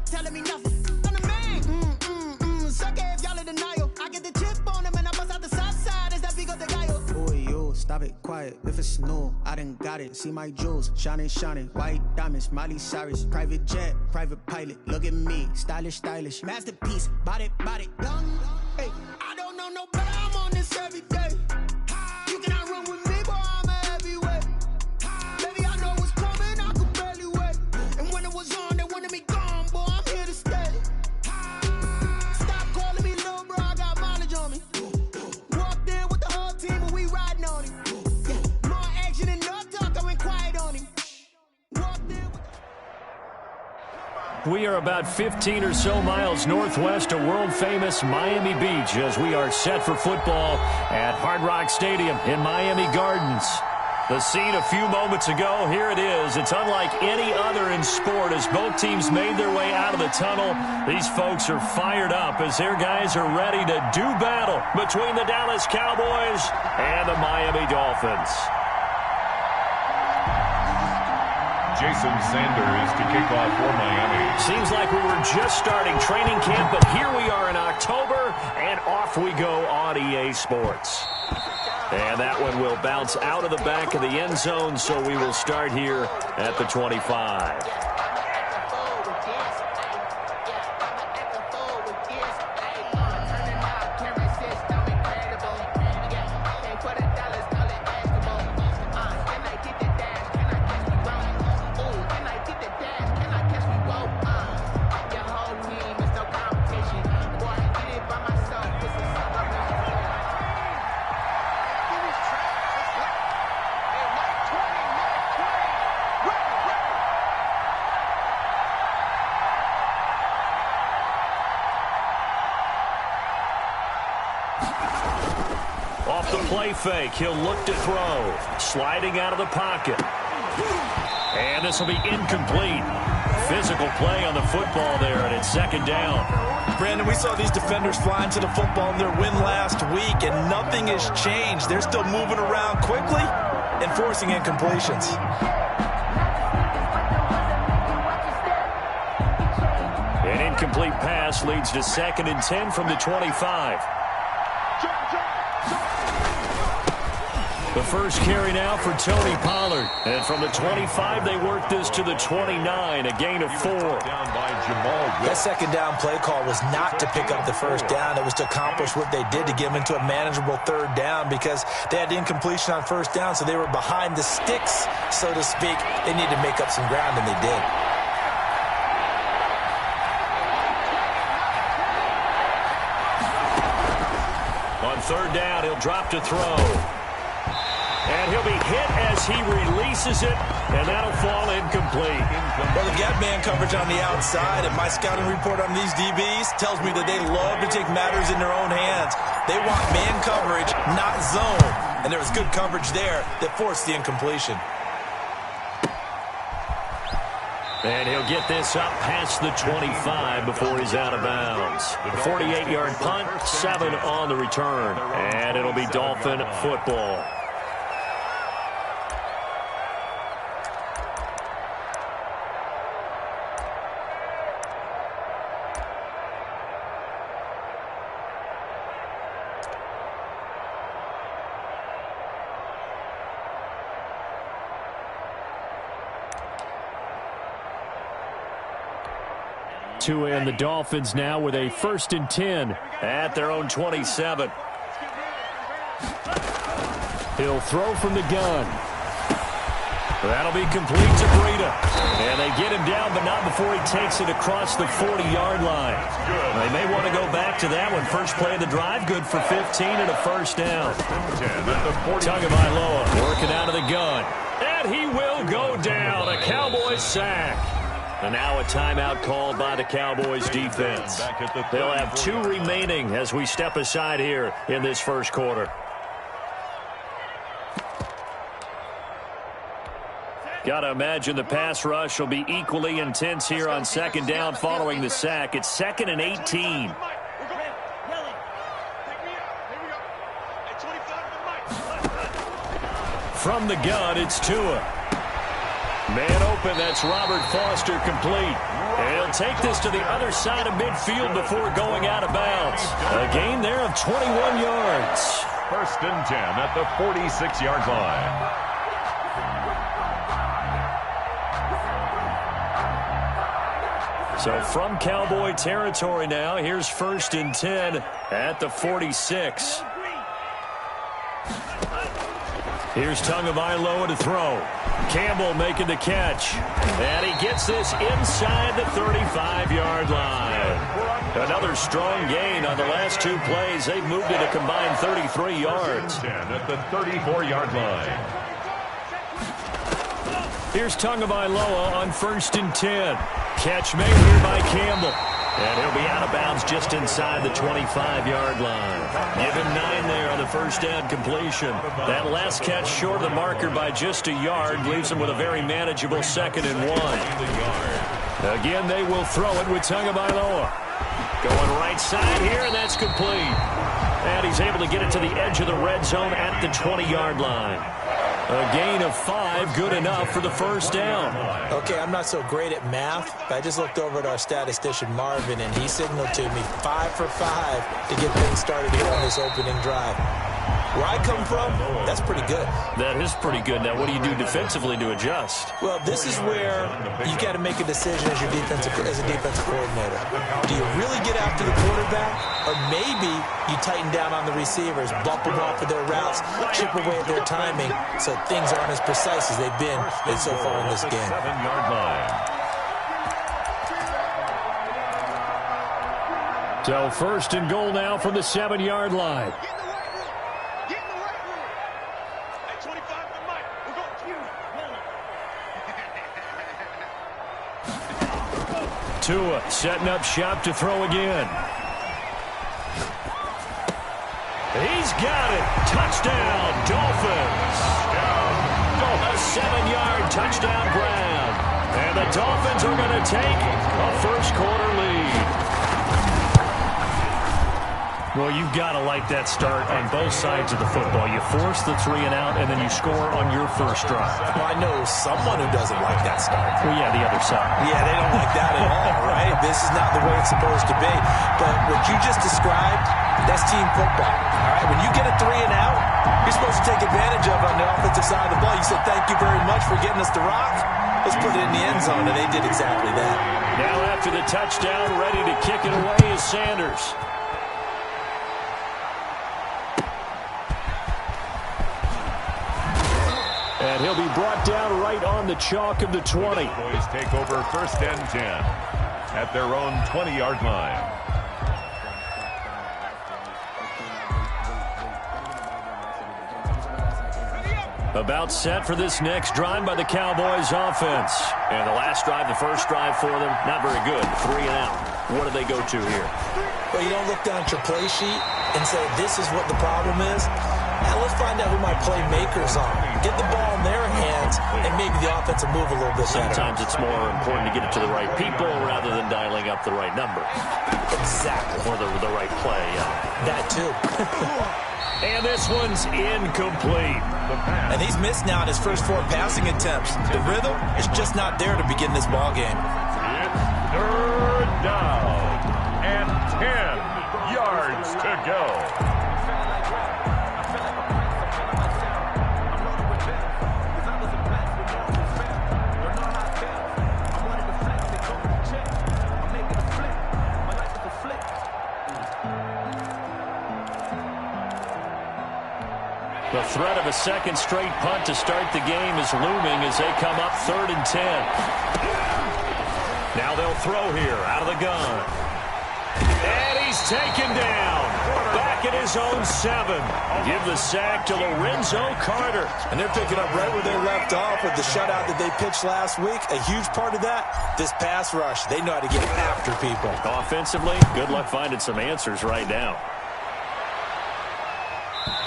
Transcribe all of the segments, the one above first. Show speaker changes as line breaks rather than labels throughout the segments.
telling me nothing. I'm the man. Suck it if y'all in denial. I get the chip on them and I bust out the south side. Is that big of the guy?
Boy, yo, stop it, quiet. If it's new, I done got it. See my jewels, shining, white diamonds, Miley Cyrus, private jet, private pilot. Look at me, stylish, masterpiece, body, young. Hey, I don't know no better. I'm on this every day. You cannot run with me, boy. I'm a heavyweight. Baby, I know what's coming. I could barely wait. And when it was on, they wanted me gone, boy. I'm here to stay. Stop calling me little bro. I got mileage on me. Walked in with the whole team, and we riding on him. Yeah. More action and no talk. I went quiet on him. Walked in with
We are about 15 or so miles northwest of world-famous Miami Beach as we are set for football at Hard Rock Stadium in Miami Gardens. The scene a few moments ago, here it is. It's unlike any other in sport as both teams made their way out of the tunnel. These folks are fired up as their guys are ready to do battle between the Dallas Cowboys and the Miami Dolphins.
Jason Sanders to kick off for Miami.
Seems like we were just starting training camp, but here we are in October, and off we go on EA Sports. And that one will bounce out of the back of the end zone, so we will start here at the 25. Off the play fake, he'll look to throw. Sliding out of the pocket. And this will be incomplete. Physical play on the football there, and it's second down.
Brandon, we saw these defenders flying to the football in their win last week, and nothing has changed. They're still moving around quickly and forcing incompletions.
An incomplete pass leads to 2nd and 10 from the 25. The first carry now for Tony Pollard. And from the 25, they work this to the 29, a gain of 4.
That second down play call was not to pick up the first down. It was to accomplish what they did to get them into a manageable third down because they had the incompletion on first down, so they were behind the sticks, so to speak. They needed to make up some ground, and they did.
On third down, he'll drop to throw. And he'll be hit as he releases it, and that'll fall incomplete.
Well, they've got man coverage on the outside, and my scouting report on these DBs tells me that they love to take matters in their own hands. They want man coverage, not zone. And there was good coverage there that forced the incompletion.
And he'll get this up past the 25 before he's out of bounds. 48-yard punt, 7 on the return. And it'll be Dolphin football. To end the Dolphins now with a 1st and 10 at their own 27. He'll throw from the gun. That'll be complete to Breida. And they get him down, but not before he takes it across the 40-yard line. They may want to go back to that one. First play of the drive, good for 15 and a first down. Tagovailoa working out of the gun. And he will go down. A Cowboys sack. And now a timeout called by the Cowboys defense. They'll have 2 remaining as we step aside here in this first quarter. Got to imagine the pass rush will be equally intense here on second down following the sack. It's 2nd and 18. From the gun, it's Tua. Man open. That's Robert Foster complete. And he'll take this to the other side of midfield before going out of bounds. A gain there of 21 yards.
First and 10 at the 46-yard line.
So from Cowboy territory now, here's first and 10 at the 46. Here's Tagovailoa to throw. Campbell making the catch. And he gets this inside the 35-yard line. Another strong gain on the last two plays. They've moved it a combined 33 yards.
10 at the 34-yard line.
Here's Tagovailoa on first and 10. Catch made here by Campbell. And he'll be out of bounds just inside the 25-yard line. Give him 9 there on the first down completion. That last catch short of the marker by just a yard leaves him with a very manageable 2nd and 1. Again, they will throw it with Tagovailoa. Going right side here, and that's complete. And he's able to get it to the edge of the red zone at the 20-yard line. A gain of 5, good enough for the first down.
Okay, I'm not so great at math, but I just looked over at our statistician, Marvin, and he signaled to me 5 for 5 to get things started here on this opening drive. Where I come from, that's pretty good.
That is pretty good. Now, what do you do defensively to adjust?
Well, this is where you got to make a decision as a defensive coordinator. Do you really get after the quarterback, or maybe you tighten down on the receivers, bump them off of their routes, chip away at their timing, so things aren't as precise as they've been so far in this game.
7-yard line.
So first and goal now from the 7-yard line. Tua setting up shop to throw again. He's got it. Touchdown, Dolphins. A 7-yard touchdown grab. And the Dolphins are going to take a first-quarter lead. Well, you've got to like that start on both sides of the football. You force the 3 and out, and then you score on your first drive.
Well, I know someone who doesn't like that start.
Well, yeah, the other side.
Yeah, they don't like that at all, right? This is not the way it's supposed to be. But what you just described, that's team football, all right? When you get a 3 and out, you're supposed to take advantage of it on the offensive side of the ball. You said, thank you very much for getting us the rock. Let's put it in the end zone, and they did exactly that.
Now after the touchdown, ready to kick it away is Sanders. And he'll be brought down right on the chalk of the 20.
Boys take over first and 10 at their own 20-yard line.
About set for this next drive by the Cowboys offense. And the last drive, the first drive for them, not very good. 3 and out. What do they go to here?
Well, you don't look down at your play sheet and say, this is what the problem is. Now let's find out who my playmakers are. Get the ball in their hands, and maybe the offense will move a little bit better.
Sometimes it's more important to get it to the right people rather than dialing up the right number.
Exactly.
Or the right play.
That too.
And this one's incomplete.
And he's missed now in his first 4 passing attempts. The rhythm is just not there to begin this ball game.
It's third down and 10 yards to go.
The threat of a second straight punt to start the game is looming as they come up 3rd and 10. Now they'll throw here out of the gun. And he's taken down. Back at his own 7. Give the sack to Lorenzo Carter.
And they're picking up right where they left off with the shutout that they pitched last week. A huge part of that, this pass rush. They know how to get after people.
Offensively, good luck finding some answers right now.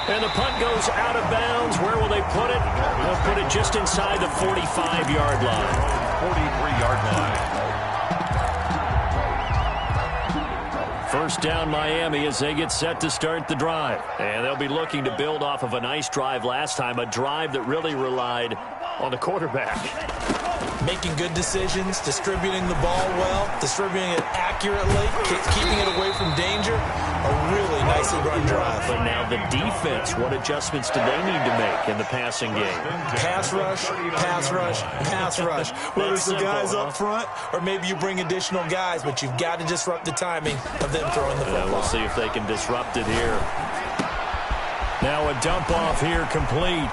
And the punt goes out of bounds. Where will they put it? They'll put it just inside the 45-yard line.
43-yard line.
First down Miami as they get set to start the drive. And they'll be looking to build off of a nice drive last time, a drive that really relied on the quarterback.
making good decisions, distributing the ball well, distributing it accurately, keeping it away from danger. A really nicely run drive.
But now the defense, what adjustments do they need to make in the passing game?
Pass rush, pass rush, pass rush. Whether it's the guys up front or maybe you bring additional guys, but you've got to disrupt the timing of them throwing the football.
We'll see if they can disrupt it here. Now a dump off here complete.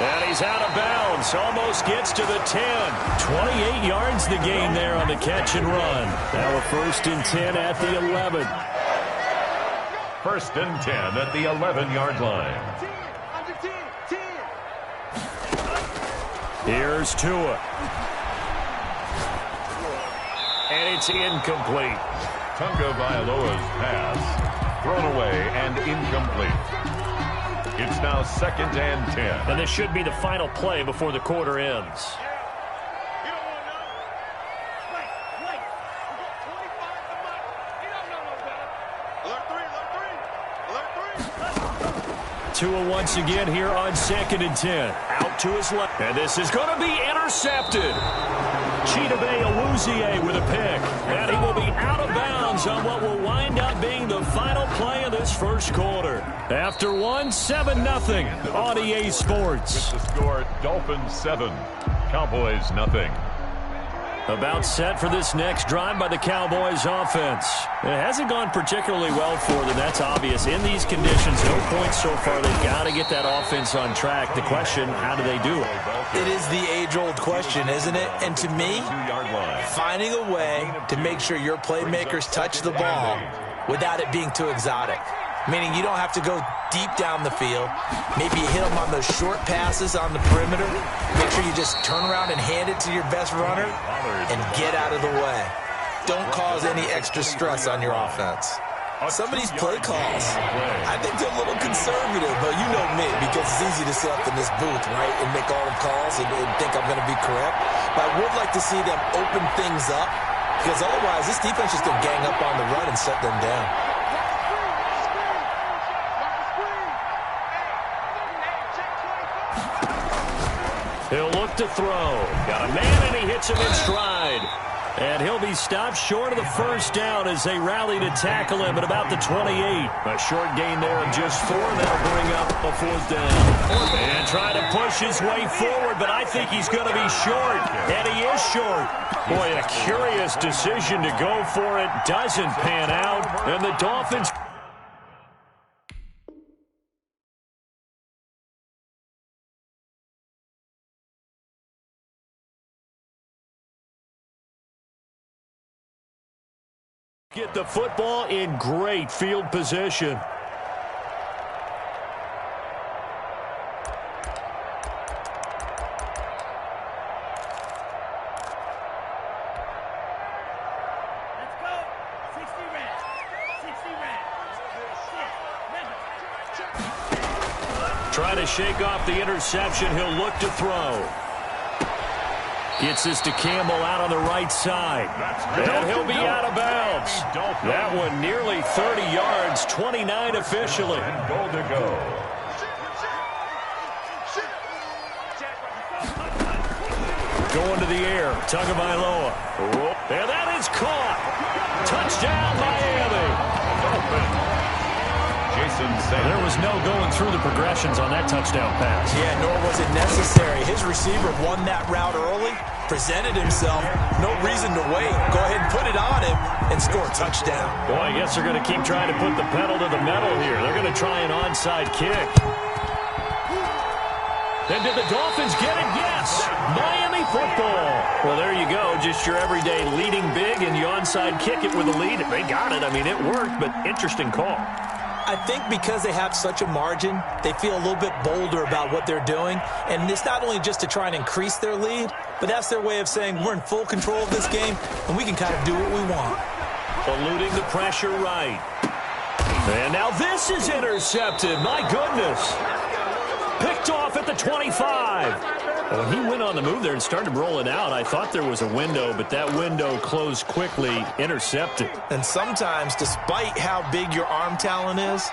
And he's out of bounds. Almost gets to the 10. 28 yards the gain there on the catch and run. Now a 1st and 10 at the 11.
1st and 10 at the 11-yard line.
Here's Tua. And it's incomplete.
Tunga Vailoa's pass thrown away and incomplete. It's now 2nd and 10.
And this should be the final play before the quarter ends. Tua once again here on 2nd and 10. Out to his left. And this is going to be intercepted. Chidobe Awuzie with a pick. And he will be out of bounds on what will wind up being the final play of this first quarter. After one, 7-0 on EA Sports.
With the score, Dolphins 7, Cowboys nothing.
About set for this next drive by the Cowboys offense. It hasn't gone particularly well for them. That's obvious. In these conditions, no points so far. They've got to get that offense on track. The question, how do they do it?
It is the age-old question, isn't it? And to me, finding a way to make sure your playmakers touch the ball without it being too exotic. Meaning you don't have to go deep down the field. Maybe you hit them on those short passes on the perimeter. Make sure you just turn around and hand it to your best runner and get out of the way. Don't cause any extra stress on your offense. Some of these play calls, I think they're a little conservative, but you know me, because it's easy to sit up in this booth, right, and make all the calls and think I'm going to be correct. But I would like to see them open things up, because otherwise this defense is going to gang up on the run and shut them down.
He'll look to throw. Got a man, and he hits him in stride. And he'll be stopped short of the first down as they rally to tackle him at about the 28. A short gain there of just 4. That'll bring up a 4th down. And trying to push his way forward, but I think he's going to be short. And he is short. Boy, a curious decision to go for it. Doesn't pan out. And the Dolphins... get the football in great field position.
Let's go. 60 reps. 60 reps.
Trying to shake off the interception. He'll look to throw. Gets this to Campbell out on the right side. And he'll be out of bounds. That one nearly 30 yards, 29 officially.
Goal to go.
Going to the air, Tagovailoa. And that is caught. Touchdown, Miami.
There was no going through the progressions on that touchdown pass.
Yeah, nor was it necessary. His receiver won that route early, presented himself, no reason to wait. Go ahead and put it on him and score a touchdown.
Boy, I guess they're going to keep trying to put the pedal to the metal here. They're going to try an onside kick. And did the Dolphins get it? Yes! Miami football. Well, there you go. Just your everyday leading big, and you onside kick it with a lead. They got it. I mean, it worked, but interesting call.
I think because they have such a margin, they feel a little bit bolder about what they're doing. And it's not only just to try and increase their lead, but that's their way of saying we're in full control of this game, and we can kind of do what we want.
Eluding the pressure right. And now this is intercepted. My goodness. Picked off at the 25. When he went on the move there and started rolling out, I thought there was a window, but that window closed quickly, intercepted.
And sometimes, despite how big your arm talent is,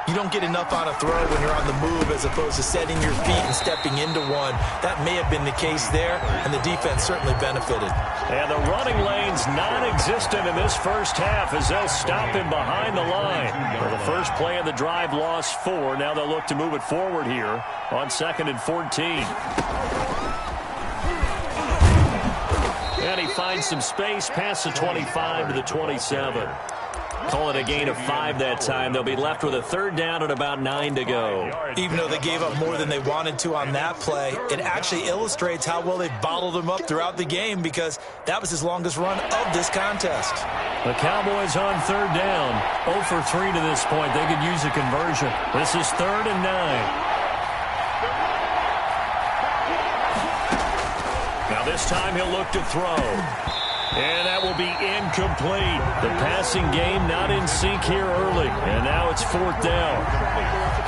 You don't get enough on a throw when you're on the move as opposed to setting your feet and stepping into one. That may have been the case there, and the defense certainly benefited.
And the running lane's non-existent in this first half as they'll stop him behind the line. For the first play of the drive, lost 4. Now they'll look to move it forward here on 2nd and 14. And he finds some space past the 25 to the 27. Call it a gain of 5 that time. They'll be left with a 3rd down and about 9 to go.
Even though they gave up more than they wanted to on that play, it actually illustrates how well they bottled him up throughout the game because that was his longest run of this contest.
The Cowboys on 3rd down. 0 for 3 to this point. They could use a conversion. This is 3rd and 9. Now this time he'll look to throw. And that will be incomplete. The passing game not in sync here early. And now it's 4th down.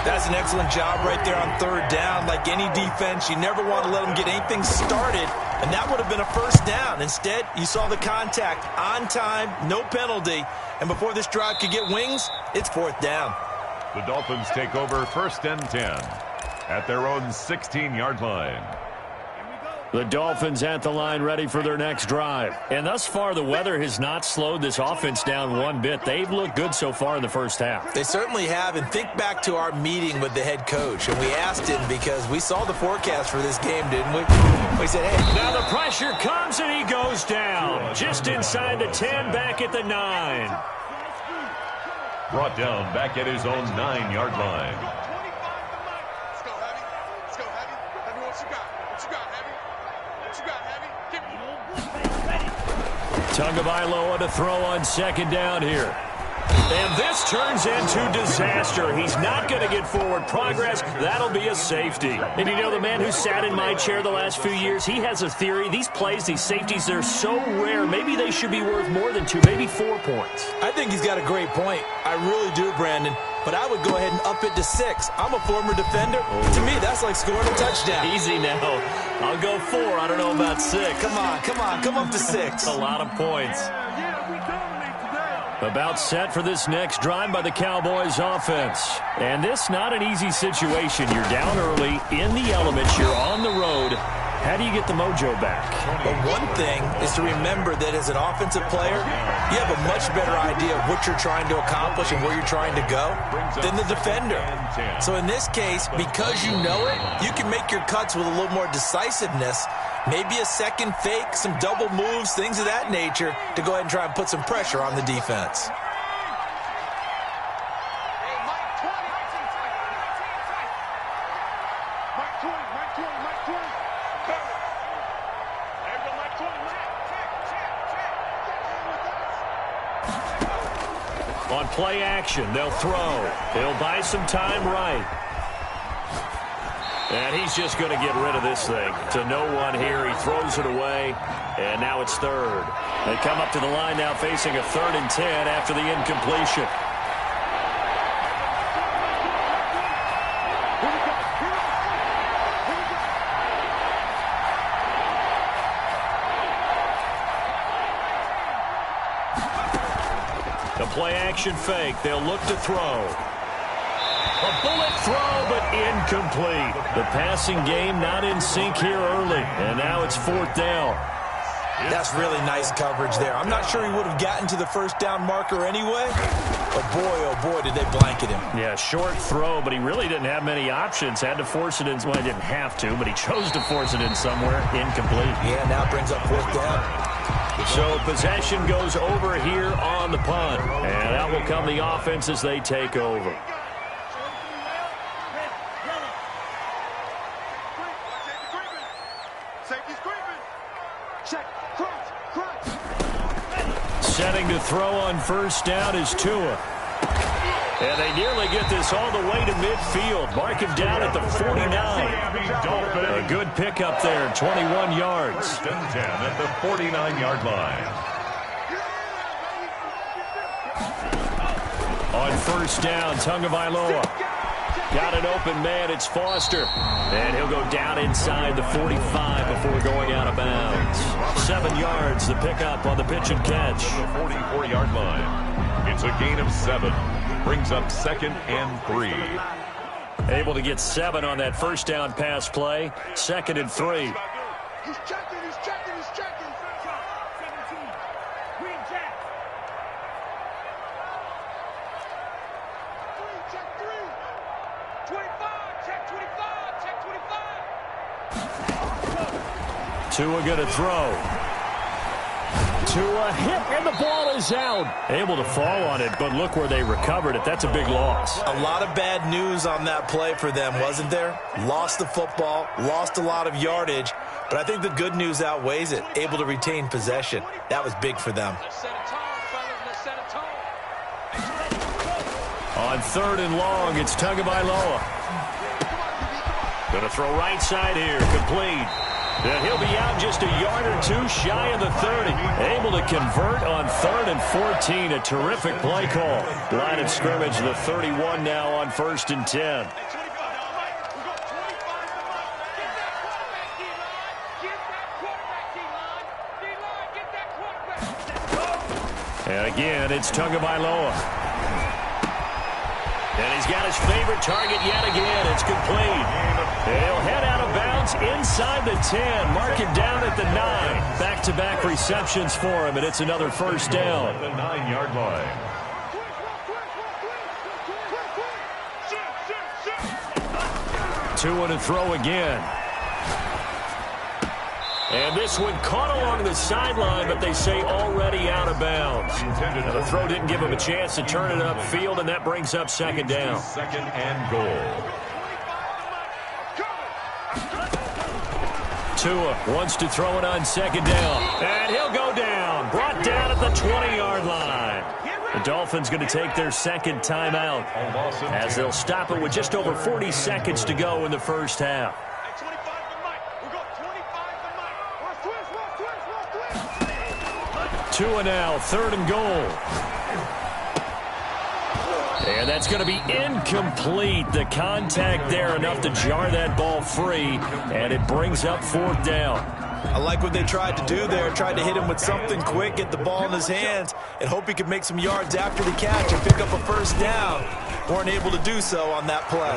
That's an excellent job right there on 3rd down. Like any defense, you never want to let them get anything started. And that would have been a 1st down. Instead, you saw the contact on time, no penalty. And before this drive could get wings, it's 4th down.
The Dolphins take over 1st and 10 at their own 16-yard line.
The Dolphins at the line ready for their next drive. And thus far, the weather has not slowed this offense down one bit. They've looked good so far in the first half.
They certainly have. And think back to our meeting with the head coach. And we asked him because we saw the forecast for this game, didn't we? We said, hey.
Now the pressure comes and he goes down. Just inside the 10, back at the 9.
Brought down back at his own 9-yard line.
Tagovailoa to throw on 2nd down here. And this turns into disaster. He's not going to get forward progress. That'll be a safety. And you know, the man who sat in my chair the last few years, he has a theory. These plays, these safeties, they're so rare. Maybe they should be worth more than 2, maybe 4 points.
I think he's got a great point. I really do, Brandon. But I would go ahead and up it to 6. I'm a former defender. To me, that's like scoring a touchdown.
Easy now. I'll go 4. I don't know about 6.
Come on. Come up to 6.
A lot of points. About set for this next drive by the Cowboys offense. And this not an easy situation. You're down early, in the elements, you're on the road. How do you get the mojo back?
Well, one thing is to remember that as an offensive player, you have a much better idea of what you're trying to accomplish and where you're trying to go than the defender. So in this case, because you know it, you can make your cuts with a little more decisiveness. Maybe a second fake, some double moves, things of that nature to go ahead and try and put some pressure on the defense.
On play action, they'll throw. He'll buy some time right. And he's just going to get rid of this thing. To no one here. He throws it away. And now it's 3rd. They come up to the line now facing a 3rd and 10 after the incompletion. The play action fake. They'll look to throw. A bullet throw, but incomplete. The passing game not in sync here early. And now it's 4th down.
That's really nice coverage there. I'm not sure he would have gotten to the 1st down marker anyway. But boy, oh boy, did they blanket him.
Yeah, short throw, but he really didn't have many options. Had to force it in. Well, he didn't have to, but he chose to force it in somewhere. Incomplete.
Yeah, now it brings up 4th down.
So possession goes over here on the punt. And out will come the offense as they take over. Setting to throw on 1st down is Tua. And they nearly get this all the way to midfield. Mark him down at the 49. A good pickup there, 21 yards.
1st and 10 at the 49-yard line.
On 1st down, Tagovailoa. Got an open man, it's Foster. And he'll go down inside the 45 before going out of bounds. 7 yards, the pickup on the pitch and catch.
The 44-yard line. It's a gain of 7. Brings up 2nd and 3.
Able to get 7 on that first down pass play. 2nd and 3.
He's checking, he's checking, he's checking. 17. Green jack. 3, check 3. 25, check 25, check 25.
Tua going to throw. Tua hit, and the ball is out. Able to fall on it, but look where they recovered it. That's a big loss.
A lot of bad news on that play for them, wasn't there? Lost the football, lost a lot of yardage, but I think the good news outweighs it. Able to retain possession. That was big for them.
On 3rd and long, it's Tagovailoa. Going to throw right side here, complete. And he'll be out just a yard or 2 shy of the 30. Able to convert on 3rd and 14. A terrific play call. Line of scrimmage, the 31 now on 1st and 10. And again, it's Tagovailoa. And he's got his favorite target yet again. It's complete. He'll head out of bounds inside the 10. Mark it down at the 9. Back-to-back receptions for him, and it's another first down.
At the 9-yard line.
Tua to throw again. And this one caught along the sideline, but they say already out of bounds. Now, the throw didn't give him a chance to turn it upfield, and that brings up 2nd down.
2nd and goal.
Tua wants to throw it on 2nd down. And he'll go down. Brought down at the 20-yard line. The Dolphins going to take their 2nd timeout as they'll stop it with just over 40 seconds to go in the first half. Tua now, 3rd and goal. And that's going to be incomplete. The contact there enough to jar that ball free, and it brings up 4th down.
I like what they tried to do there. Tried to hit him with something quick, get the ball in his hands, and hope he could make some yards after the catch and pick up a first down. Weren't able to do so on that play.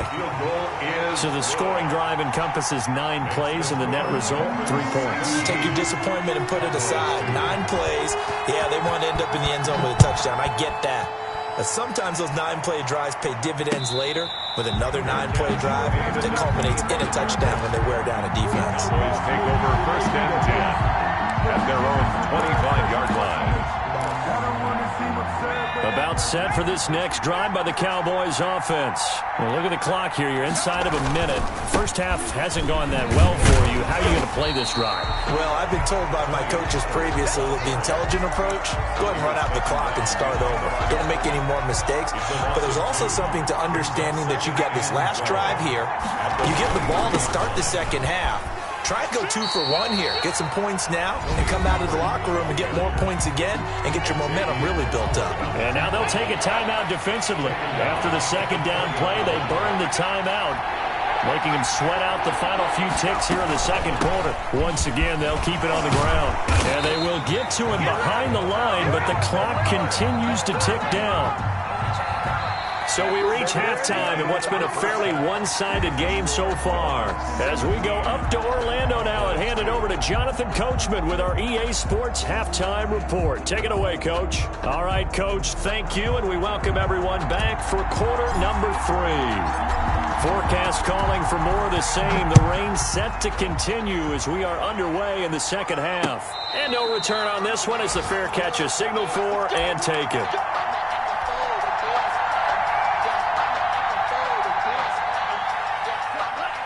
So the scoring drive encompasses 9 plays, and the net result, 3 points.
Take your disappointment and put it aside. 9 plays. Yeah, they want to end up in the end zone with a touchdown. I get that. But sometimes those 9-play drives pay dividends later with another 9-play drive that culminates in a touchdown when they wear down a defense.
Boys take over 1st and 10 at their own 25-yard line.
About set for this next drive by the Cowboys offense. Well, look at the clock here. You're inside of a minute. First half hasn't gone that well for you. How are you going to play this drive?
Well, I've been told by my coaches previously that the intelligent approach, go ahead and run out the clock and start over. Don't make any more mistakes. But there's also something to understanding that you got this last drive here. You get the ball to start the second half. Try and go 2 for 1 here. Get some points now and come out of the locker room and get more points again and get your momentum really built up.
And now they'll take a timeout defensively. After the 2nd down play, they burn the timeout, making them sweat out the final few ticks here in the 2nd quarter. Once again, they'll keep it on the ground. And they will get to him behind the line, but the clock continues to tick down. So we reach halftime in what's been a fairly one-sided game so far. As we go up to Orlando now and hand it over to Jonathan Coachman with our EA Sports Halftime Report. Take it away, Coach. All right, Coach, thank you, and we welcome everyone back for quarter number 3. Forecast calling for more of the same. The rain set to continue as we are underway in the second half. And no return on this one as the fair catch is signaled for and taken.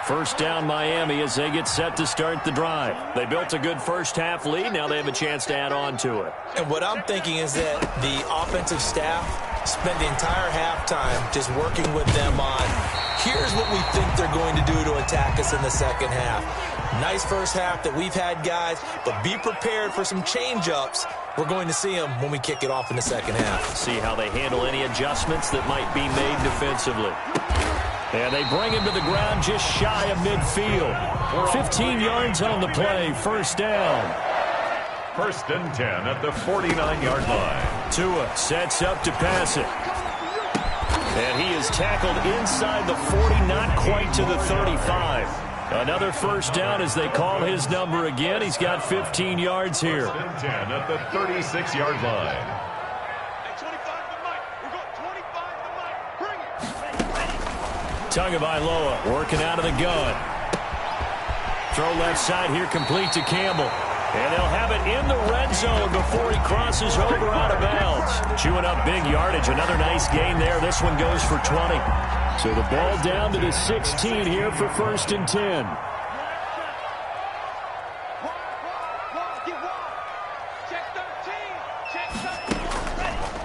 First down Miami as they get set to start the drive. They built a good first half lead. Now they have a chance to add on to it.
And what I'm thinking is that the offensive staff spent the entire halftime just working with them on, here's what we think they're going to do to attack us in the second half. Nice first half that we've had, guys, but be prepared for some change-ups. We're going to see them when we kick it off in the second half.
See how they handle any adjustments that might be made defensively. And they bring him to the ground just shy of midfield. 15 yards on the play, first down.
1st and 10 at the 49-yard line.
Tua sets up to pass it. And he is tackled inside the 40, not quite to the 35. Another first down as they call his number again. He's got 15 yards here.
10 at the 36-yard line.
Tagovailoa working out of the gun. Throw left side here, complete to Campbell. And they'll have it in the red zone before he crosses over out of bounds. Chewing up big yardage. Another nice gain there. This one goes for 20. So the ball down to the 16 here for 1st and 10.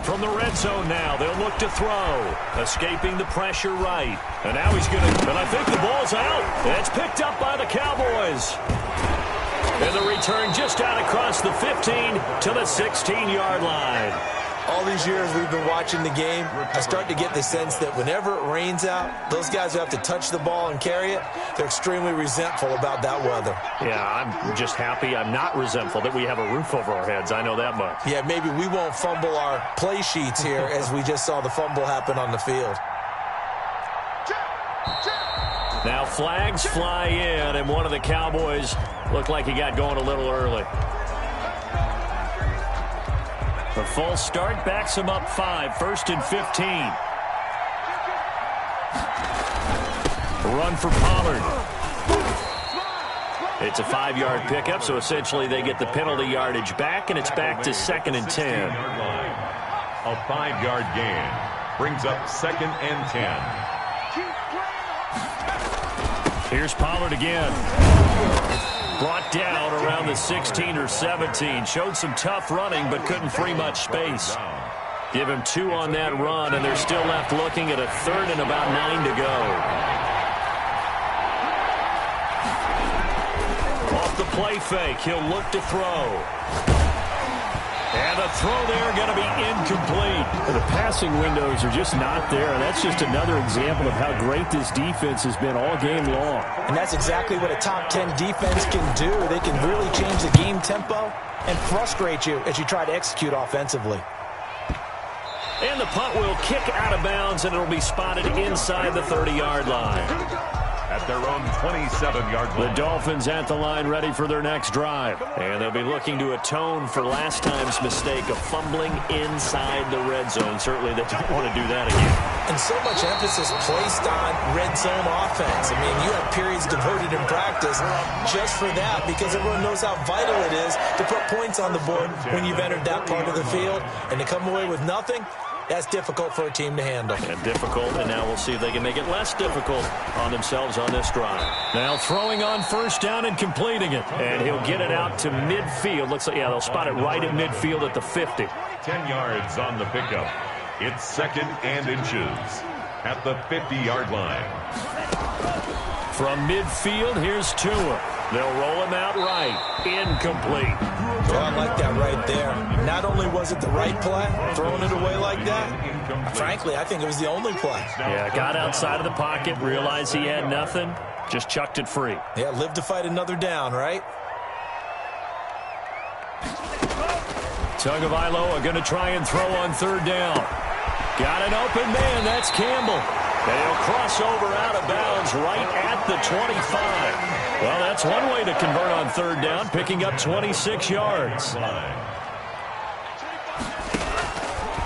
From the red zone now, they'll look to throw. Escaping the pressure right. And now he's going to, and I think the ball's out. And it's picked up by the Cowboys. And the return just out across the 15 to the 16-yard line.
All these years we've been watching the game, I start to get the sense that whenever it rains out, those guys who have to touch the ball and carry it, they're extremely resentful about that weather.
Yeah, I'm just happy I'm not resentful that we have a roof over our heads. I know that much.
Yeah, maybe we won't fumble our play sheets here as we just saw the fumble happen on the field.
Now flags fly in, and one of the Cowboys looked like he got going a little early. The false start backs him up 5, 1st and 15. Run for Pollard. It's a 5-yard pickup, so essentially they get the penalty yardage back, and it's back to 2nd and 10.
A 5-yard gain brings up 2nd and 10.
Here's Pollard again. Brought down around the 16 or 17. Showed some tough running, but couldn't free much space. Give him 2 on that run, and they're still left looking at a 3rd and about 9 to go. Off the play fake, he'll look to throw. And the throw there going to be incomplete.
The passing windows are just not there, and that's just another example of how great this defense has been all game long.
And that's exactly what a top 10 defense can do. They can really change the game tempo and frustrate you as you try to execute offensively.
And the punt will kick out of bounds, and it'll be spotted inside the 30-yard line.
At their own 27-yard line.
The Dolphins at the line ready for their next drive. And they'll be looking to atone for last time's mistake of fumbling inside the red zone. Certainly they don't want to do that again.
And so much emphasis placed on red zone offense. I mean, you have periods devoted in practice just for that because everyone knows how vital it is to put points on the board when you've entered that part of the field. And to come away with nothing, that's difficult for a team to handle.
And difficult, and now we'll see if they can make it less difficult on themselves on this drive. Now throwing on 1st down and completing it. And he'll get it out to midfield. Looks like, yeah, they'll spot it right at midfield at the 50.
10 yards on the pickup. It's 2nd and inches at the 50-yard line.
From midfield, here's Tua. They'll roll him out right. Incomplete.
Well, I like that right there. Not only was it the right play, throwing it away like that, frankly, I think it was the only play.
Yeah, got outside of the pocket, realized he had nothing, just chucked it free.
Yeah, live to fight another down, right?
Tagovailoa going to try and throw on 3rd down. Got an open man, that's Campbell. And he'll cross over out of bounds right at the 25. Well, that's one way to convert on 3rd down, picking up 26 yards.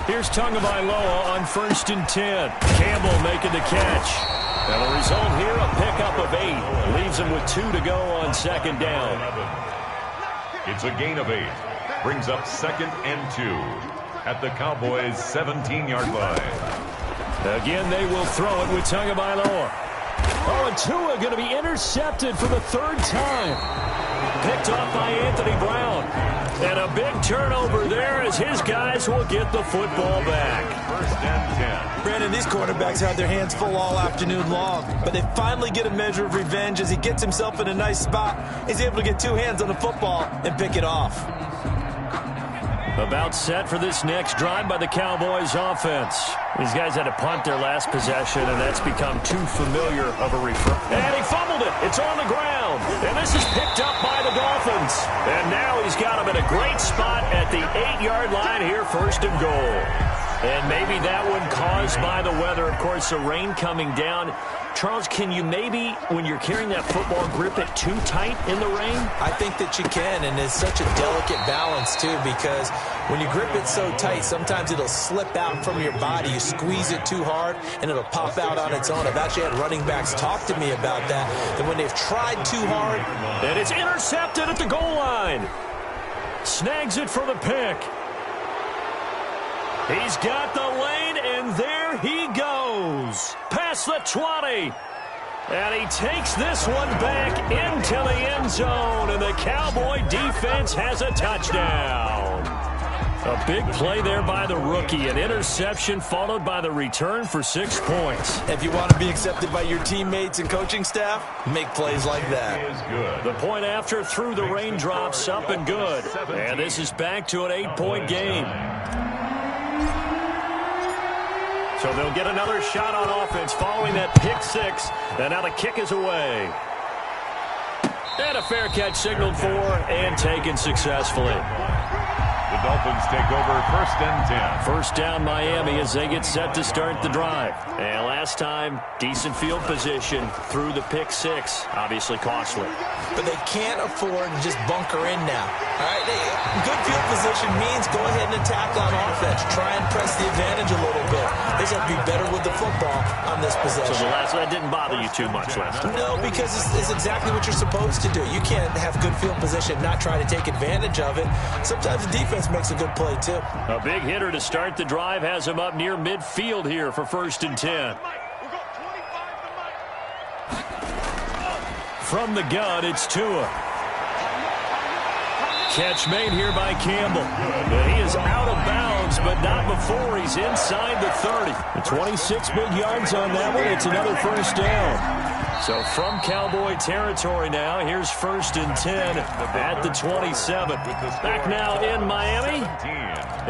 Here's Tagovailoa on 1st and 10. Campbell making the catch. And the result here, a pickup of 8. Leaves him with 2 to go on 2nd down.
It's a gain of 8. Brings up 2nd and 2 at the Cowboys' 17-yard line.
Again, they will throw it with Tagovailoa. Oh, and Tua going to be intercepted for the 3rd time. Picked off by Anthony Brown. And a big turnover there as his guys will get the football back.
1st and 10.
Brandon, these quarterbacks had their hands full all afternoon long, but they finally get a measure of revenge as he gets himself in a nice spot. He's able to get 2 hands on the football and pick it off.
About set for this next drive by the Cowboys offense. These guys had to punt their last possession, and that's become too familiar of a refrain. And he fumbled it. It's on the ground. And this is picked up by the Dolphins. And now he's got him in a great spot at the 8-yard line here, 1st and goal. And maybe that one caused by the weather. Of course, the rain coming down. Charles, can you maybe, when you're carrying that football, grip it too tight in the rain?
I think that you can, and it's such a delicate balance, too, because when you grip it so tight, sometimes it'll slip out from your body. You squeeze it too hard, and it'll pop out on its own. I've actually had running backs talk to me about that when they've tried too hard.
And it's intercepted at the goal line. Snags it for the pick. He's got the lane, and there he goes. Past the 20. And he takes this one back into the end zone, and the Cowboy defense has a touchdown. A big play there by the rookie. An interception followed by the return for 6 points.
If you want to be accepted by your teammates and coaching staff, make plays like that.
The point after through the raindrops, up and good. And this is back to an 8-point game. So they'll get another shot on offense following that pick six. And now the kick is away. And a fair catch signaled for and taken successfully.
The Dolphins take over 1st and 10.
First down Miami as they get set to start the drive. And last time, decent field position through the pick six. Obviously costly.
But they can't afford to just bunker in now. All right, good field position means go ahead and attack on offense. Try and press the advantage a little bit. They just have to be better with the football on this possession.
So that didn't bother you too much last time?
No, because it's exactly what you're supposed to do. You can't have good field position and not try to take advantage of it. Sometimes the defense makes a good play, too.
A big hitter to start the drive has him up near midfield here for 1st and 10. From the gun, it's Tua. Catch made here by Campbell. But he is out of bounds, but not before he's inside the 30. 26 big yards on that one. It's another first down. So from Cowboy territory now, here's 1st and 10 at the 27. Back now in Miami.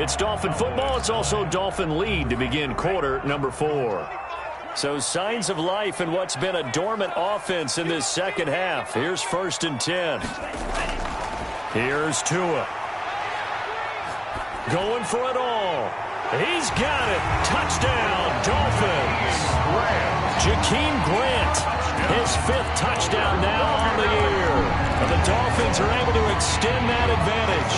It's Dolphin football. It's also Dolphin lead to begin quarter number 4. So signs of life in what's been a dormant offense in this second half. Here's 1st and 10. Here's Tua. Going for it all. He's got it. Touchdown, Dolphins. Jakeem Grant, his 5th touchdown now on the year. And the Dolphins are able to extend that advantage.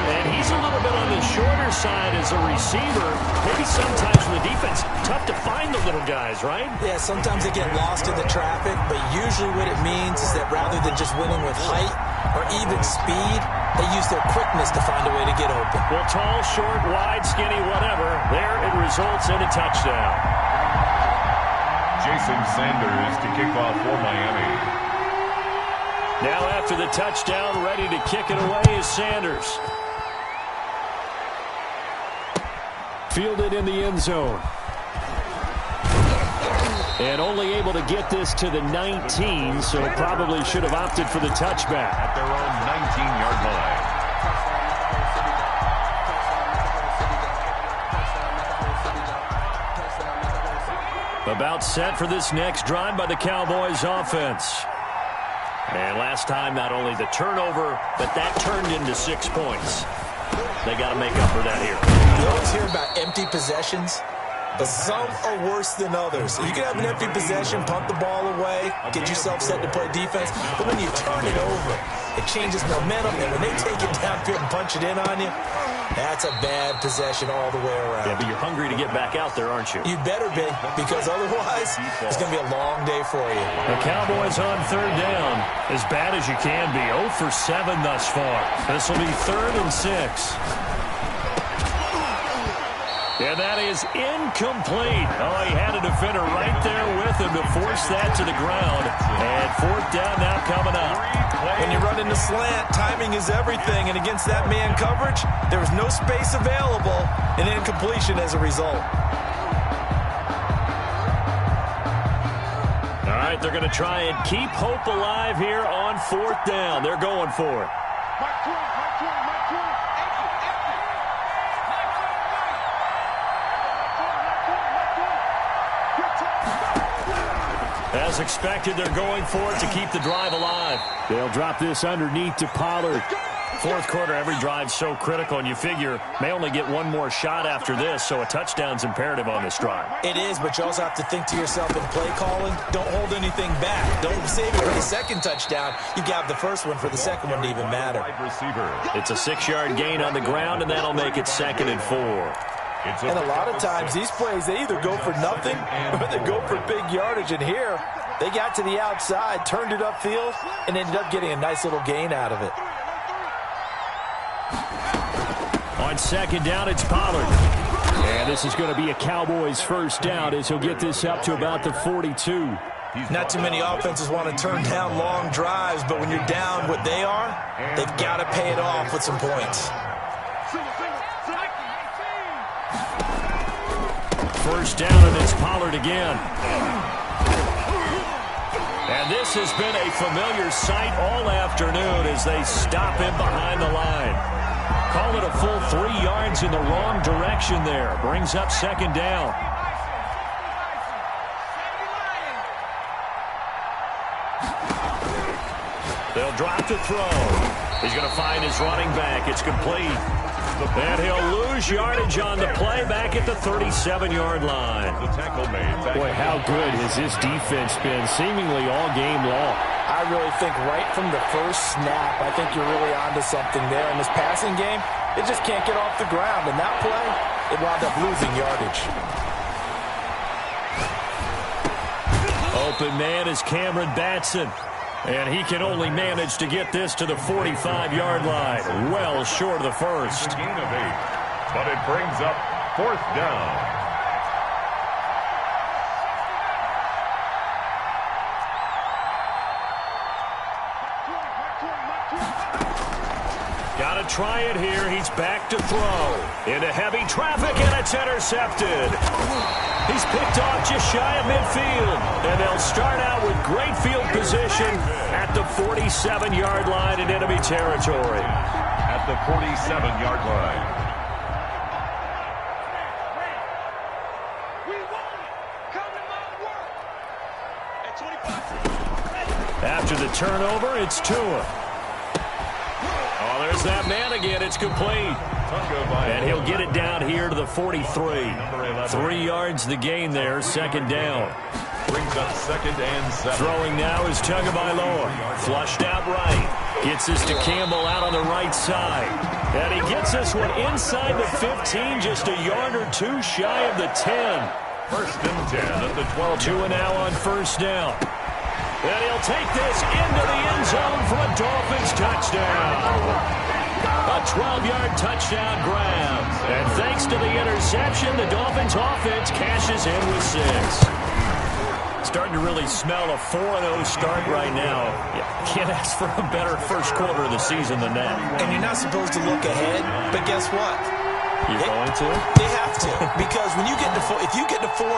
And he's a little bit on the shorter side as a receiver. Maybe sometimes in the defense, tough to find the little guys, right?
Yeah, sometimes they get lost in the traffic, but usually what it means is that rather than just winning with height or even speed, they use their quickness to find a way to get open.
Well, tall, short, wide, skinny, whatever, there it results in a touchdown.
Jason Sanders to kick off for Miami.
Now after the touchdown, ready to kick it away is Sanders. Fielded in the end zone. And only able to get this to the 19, so probably should have opted for the touchback.
At their own 19-yard line.
About set for this next drive by the Cowboys offense. And last time, not only the turnover, but that turned into 6 points. They got to make up for that here.
You always hear about empty possessions, but some are worse than others. You can have an empty possession, punt the ball away, get yourself set to play defense, but when you turn it over, it changes momentum, and when they take it downfield and punch it in on you, that's a bad possession all the way around.
Yeah, but you're hungry to get back out there, aren't you?
You better be, because otherwise, it's going to be a long day for you.
The Cowboys on 3rd down, as bad as you can be. 0 for 7 thus far. This will be 3rd and 6. And that is incomplete. Oh, he had a defender right there with him to force that to the ground. And 4th down now coming up.
When you run into slant, timing is everything. And against that man coverage, there was no space available, and incompletion as a result.
All right, they're going to try and keep hope alive here on 4th down. They're going for it. As expected, they're going for it to keep the drive alive.
They'll drop this underneath to Pollard.
Fourth quarter, every drive so critical, and you figure may only get one more shot after this, so a touchdown's imperative on this drive.
It is, but you also have to think to yourself in play calling, don't hold anything back. Don't save it for the second touchdown. You got the first one for the second one to even matter.
It's a 6-yard gain on the ground, and that'll make it 2nd and 4.
And a lot of times, these plays, they either go for nothing or they go for big yardage. And here, they got to the outside, turned it upfield, and ended up getting a nice little gain out of it.
On 2nd down, it's Pollard.
And this is going to be a Cowboys first down as he'll get this up to about the 42.
Not too many offenses want to turn down long drives, but when you're down what they are, they've got to pay it off with some points.
First down, and it's Pollard again. And this has been a familiar sight all afternoon as they stop him behind the line. Call it a full 3 yards in the wrong direction there. Brings up 2nd down. They'll drop to throw. He's going to find his running back. It's complete. And he'll lose yardage on the play back at the 37-yard line.
Boy, how good has this defense been seemingly all game long?
I really think right from the first snap, I think you're really onto something there. In this passing game, it just can't get off the ground. And that play, it wound up losing yardage.
Open man is Cameron Batson. And he can only manage to get this to the 45-yard line. Well short of the first.
Gain of 8, but it brings up 4th down.
Got to try it here. He's back to throw. Into heavy traffic, and it's intercepted. He's picked off just shy of midfield. And they'll start out with great field position at the 47-yard line in enemy territory.
At the 47-yard line.
After the turnover, it's Tua. Oh, there's that man again. It's complete. And he'll get it down here to the 43. 3 yards the gain there, 2nd down.
Brings up 2nd and 7.
Throwing now is Tagovailoa. Flushed out right. Gets this to Campbell out on the right side. And he gets this one inside the 15, just a yard or two shy of the 10.
1st and 10 at the 12.
Tua now on 1st down. And he'll take this into the end zone for a Dolphins touchdown. A 12-yard touchdown grab. And thanks to the interception, the Dolphins offense cashes in with 6. Starting to really smell a 4-0 start right now. You can't ask for a better first quarter of the season than that.
And you're not supposed to look ahead, but guess what?
You're going to?
They have to. Because when you get to if you get to 4-0,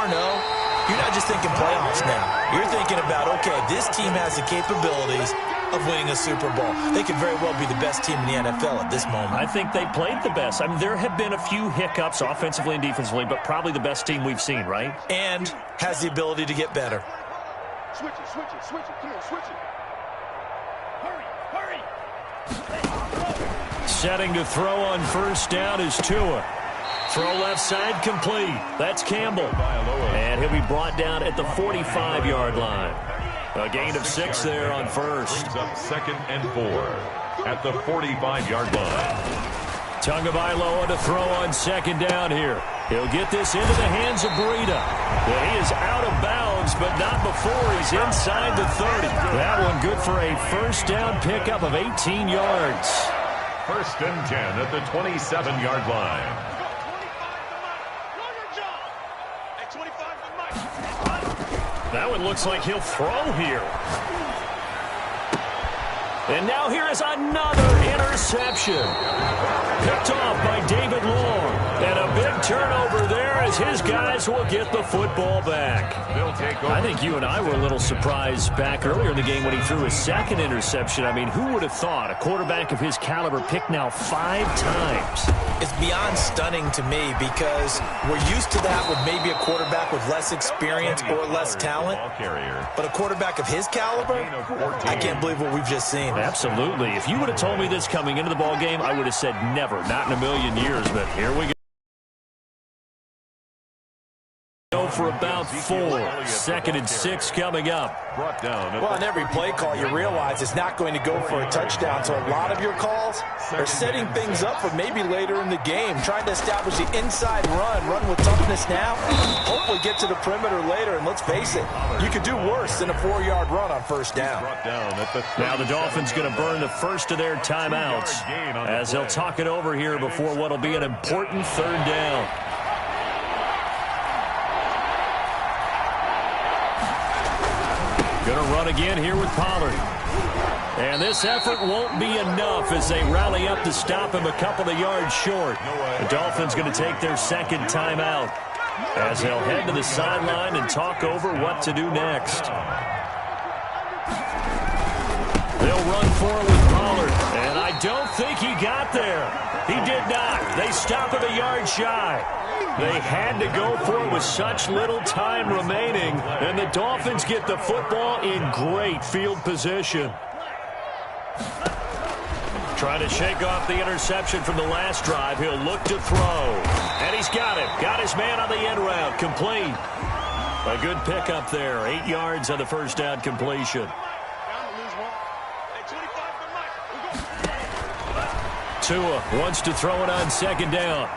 you're not just thinking playoffs now. You're thinking about, okay, this team has the capabilities of winning a Super Bowl. They could very well be the best team in the NFL at this moment.
I think they played the best. I mean, there have been a few hiccups offensively and defensively, but probably the best team we've seen, right?
And has the ability to get better.
Switch it, switch it, switch it. Come on, switch it. Hurry, hurry.
Setting to throw on 1st down is Tua. Throw left side complete. That's Campbell. And he'll be brought down at the 45-yard line. A gain of 6 there on 1st.
Brings up 2nd and 4 at the 45-yard line.
Tagovailoa to throw on 2nd down here. He'll get this into the hands of Breida. He is out of bounds, but not before he's inside the 30. That one good for a 1st down pickup of 18 yards.
1st and 10 at the 27-yard line.
That one looks like he'll throw here. And now here is another interception. Picked off by David Long. And a big turnover there as his guys will get the football back. I think you and I were a little surprised back earlier in the game when he threw his second interception. I mean, who would have thought a quarterback of his caliber picked now 5 times?
It's beyond stunning to me because we're used to that with maybe a quarterback with less experience or less talent. But a quarterback of his caliber, I can't believe what we've just seen.
Absolutely. If you would have told me this coming into the ball game, I would have said never, not in a million years. But here we go. For about 4. 2nd and 6 coming up.
Well, on every play call, you realize it's not going to go for a touchdown. So a lot of your calls are setting things up for maybe later in the game, trying to establish the inside run with toughness now, hopefully get to the perimeter later. And let's face it, you could do worse than a 4-yard run on first down.
Now the Dolphins going to burn the first of their timeouts as they'll talk it over here before what will be an important 3rd down. Going to run again here with Pollard. And this effort won't be enough as they rally up to stop him a couple of yards short. The Dolphins going to take their 2nd timeout as they'll head to the sideline and talk over what to do next. They'll run for it with Pollard. And I don't think he got there. He did not. They stop him a yard shy. They had to go for it with such little time remaining, and the Dolphins get the football in great field position. Trying to shake off the interception from the last drive. He'll look to throw, and he's got it. Got his man on the end route, complete. A good pickup there, 8 yards on the first down completion. Tua wants to throw it on 2nd down.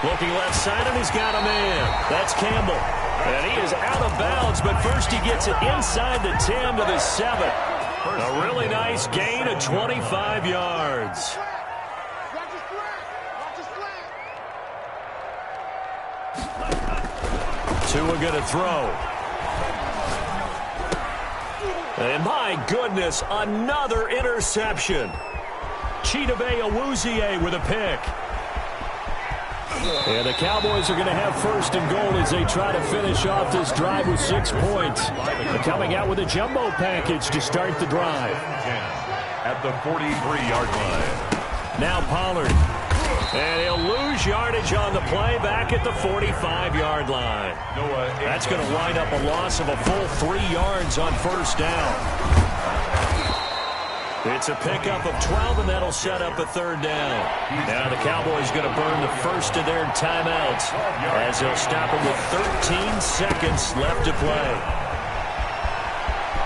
Looking left side, and he's got a man. That's Campbell. And he is out of bounds, but first he gets it inside the 10 to the 7. A really nice gain of 25 yards. Tua going to throw. And my goodness, another interception. Chidobe Awuzie with a pick. And the Cowboys are going to have 1st and goal as they try to finish off this drive with 6 points. They're coming out with a jumbo package to start the drive.
At the 43-yard line.
Now Pollard. And he'll lose yardage on the play back at the 45-yard line. That's going to wind up a loss of a full 3 yards on 1st down. It's a pickup of 12, and that'll set up a 3rd down. Now the Cowboys going to burn the first of their timeouts as they'll stop him with 13 seconds left to play.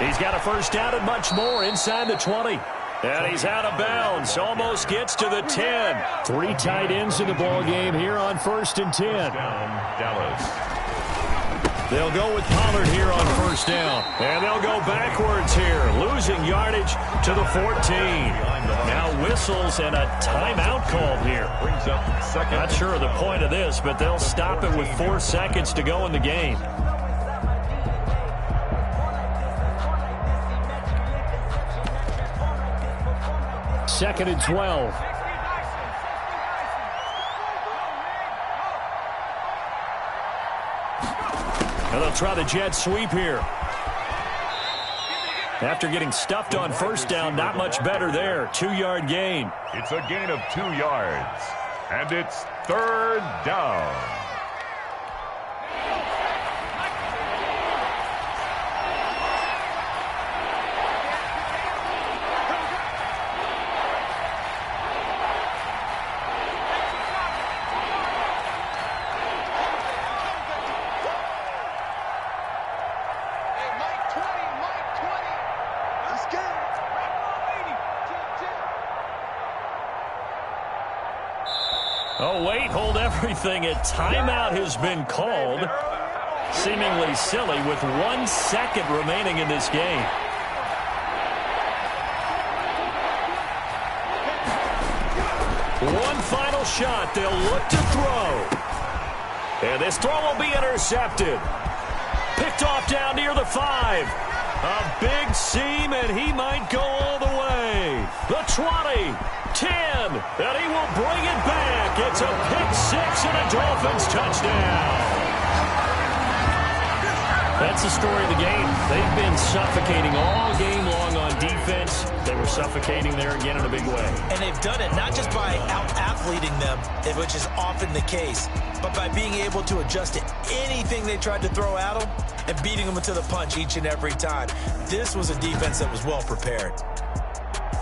He's got a 1st down and much more inside the 20. And he's out of bounds. Almost gets to the 10. 3 tight ends in the ball game here on 1st and 10.
Dallas.
They'll go with Pollard here on 1st down. And they'll go backwards here, losing yardage to the 14. Now whistles and a timeout called here.
Brings up 2nd.
Not sure of the point of this, but they'll stop it with 4 seconds to go in the game. Second and 12. And they'll try the jet sweep here. After getting stuffed on 1st down, not much better there. 2-yard gain.
It's a gain of 2 yards. And it's 3rd down.
Oh, wait, hold everything. A timeout has been called. Seemingly silly with 1 second remaining in this game. One final shot. They'll look to throw. And this throw will be intercepted. Picked off down near the 5. A big seam, and he might go all the way. The 20. and he will bring it back. It's a pick-6 and a Dolphins touchdown. That's the story of the game. They've been suffocating all game long on defense. They were suffocating there again in a big way.
And they've done it not just by out-athleting them, which is often the case, but by being able to adjust to anything they tried to throw at them and beating them to the punch each and every time. This was a defense that was well prepared.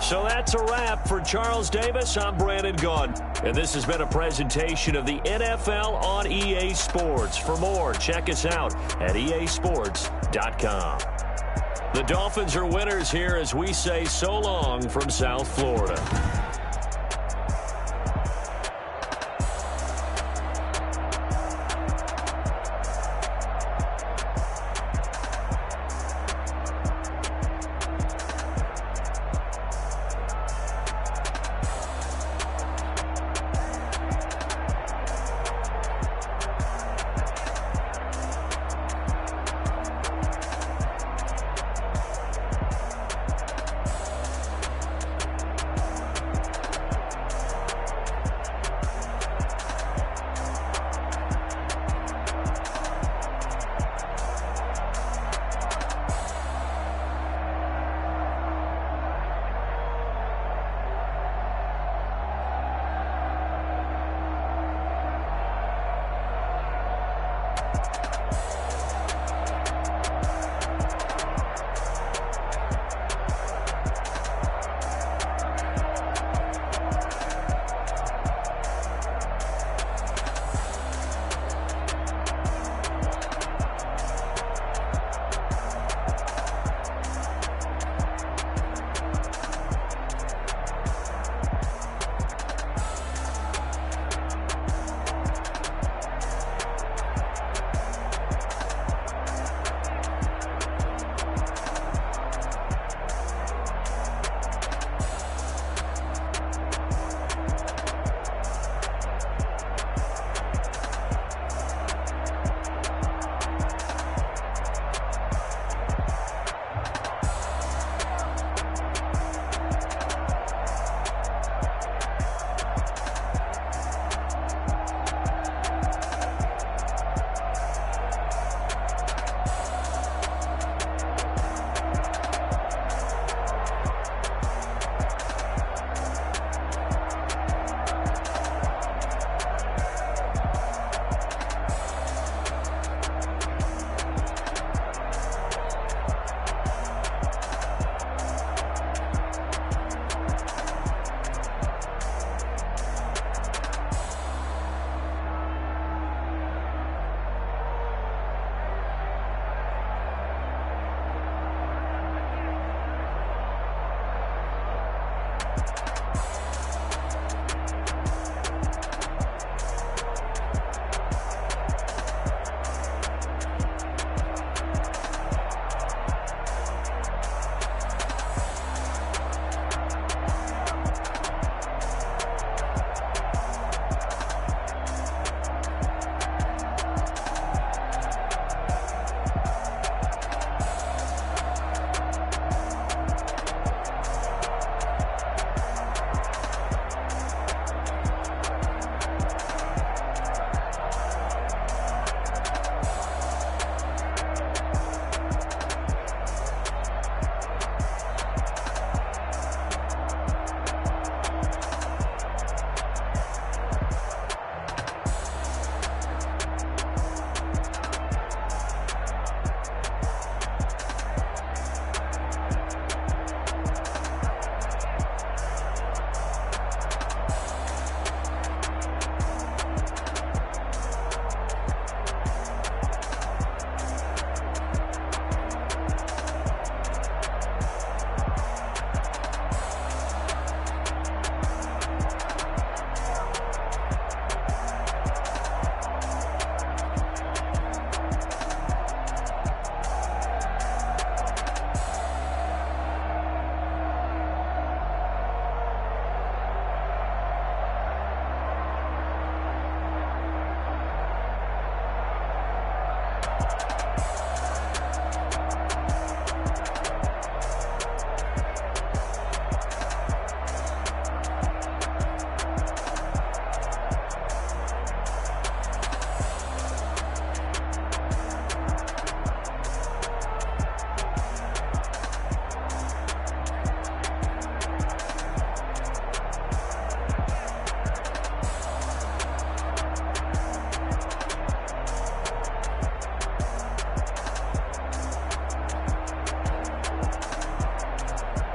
So that's a wrap for Charles Davis. I'm Brandon Gaudin, and this has been a presentation of the NFL on EA Sports. For more, check us out at easports.com. The Dolphins are winners here as we say so long from South Florida.